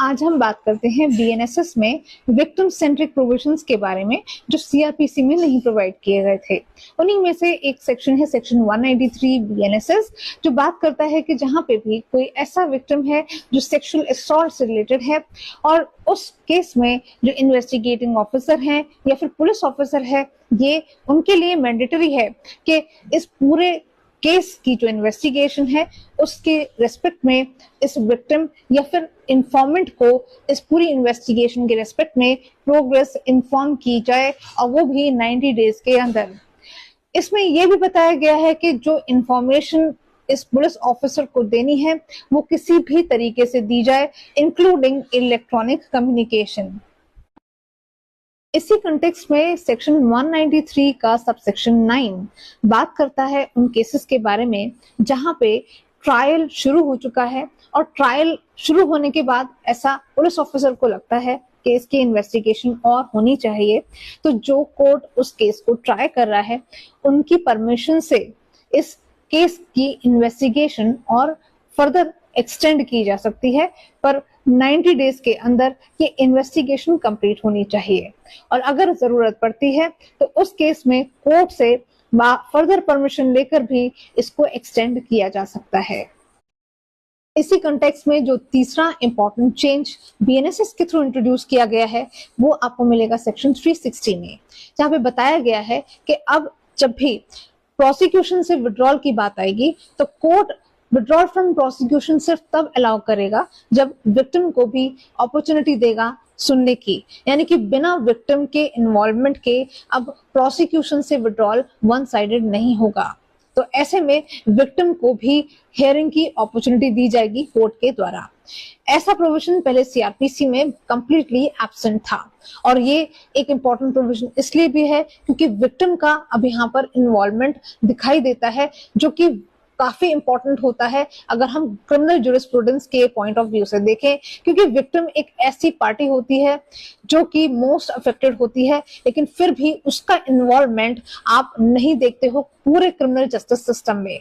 आज हम बात करते हैं बीएनएसएस में विक्टिम सेंट्रिक प्रोविजंस के बारे में जो सीआरपीसी में नहीं प्रोवाइड किए गए थे। उन्हीं में से एक सेक्शन है सेक्शन 193 बीएनएसएस, जो बात करता है कि जहां पे भी कोई ऐसा विक्टिम है जो सेक्सुअल असॉल्ट से रिलेटेड है और उस केस में जो इन्वेस्टिगेटिंग ऑफिसर है या फिर पुलिस ऑफिसर है, ये उनके लिए मैंडेटरी है कि इस पूरे केस की जो इन्वेस्टिगेशन है उसके रेस्पेक्ट में इस विक्टिम या फिर इंफॉर्मेंट को इस पूरी इन्वेस्टिगेशन के रेस्पेक्ट में प्रोग्रेस इन्फॉर्म की जाए, और वो भी 90 डेज के अंदर। इसमें यह भी बताया गया है कि जो इंफॉर्मेशन इस पुलिस ऑफिसर को देनी है वो किसी भी तरीके से दी जाए, इंक्लूडिंग इलेक्ट्रॉनिक कम्युनिकेशन। इसी कंटेक्स्ट में सेक्शन 193 का सबसेक्शन 9 बात करता है उन केसेस के बारे में जहां पे ट्रायल शुरू हो चुका है और ट्रायल शुरू होने के बाद ऐसा पुलिस ऑफिसर को लगता है केस की इन्वेस्टिगेशन और होनी चाहिए, तो जो कोर्ट उस केस को ट्राई कर रहा है उनकी परमिशन से इस केस की इन्वेस्टिगेशन और फर्दर एक्सटेंड की जा सकती है, पर 90 डेज के अंदर ये इन्वेस्टिगेशन कंप्लीट होनी चाहिए। और अगर जरूरत पड़ती है तो उस केस में कोर्ट से फर्दर परमिशन लेकर भी इसको एक्सटेंड किया जा सकता है। इसी कंटेक्स्ट में जो तीसरा इंपॉर्टेंट चेंज बीएनएसएस के थ्रू इंट्रोड्यूस किया गया है वो आपको मिलेगा सेक्शन 360 में, जहां पे बताया गया है कि अब जब भी प्रोसिक्यूशन से विड्रॉल की बात आएगी तो कोर्ट विड्रॉल फ्रॉम प्रोसिक्यूशन सिर्फ तब अलाउ करेगा जब विक्टिम को भी अपॉर्चुनिटी देगा सुनने की, यानी कि बिना विक्टिम के इन्वॉल्वमेंट के अब प्रोसिक्यूशन से विड्रॉल वन साइडेड नहीं होगा। तो ऐसे में विक्टिम को भी हियरिंग की अपॉर्चुनिटी दी जाएगी कोर्ट के द्वारा। ऐसा प्रोविजन पहले सीआरपीसी में कंप्लीटली एब्सेंट था, और ये एक इंपॉर्टेंट प्रोविजन इसलिए भी है क्योंकि विक्टिम का अब यहाँ पर इन्वॉल्वमेंट दिखाई देता है, जो कि काफी इंपॉर्टेंट होता है अगर हम क्रिमिनल ज्यूरिस्प्रूडेंस के पॉइंट ऑफ व्यू से देखें, क्योंकि विक्टिम एक ऐसी पार्टी होती है जो कि मोस्ट अफेक्टेड होती है, लेकिन फिर भी उसका इन्वॉल्वमेंट आप नहीं देखते हो पूरे क्रिमिनल जस्टिस सिस्टम में।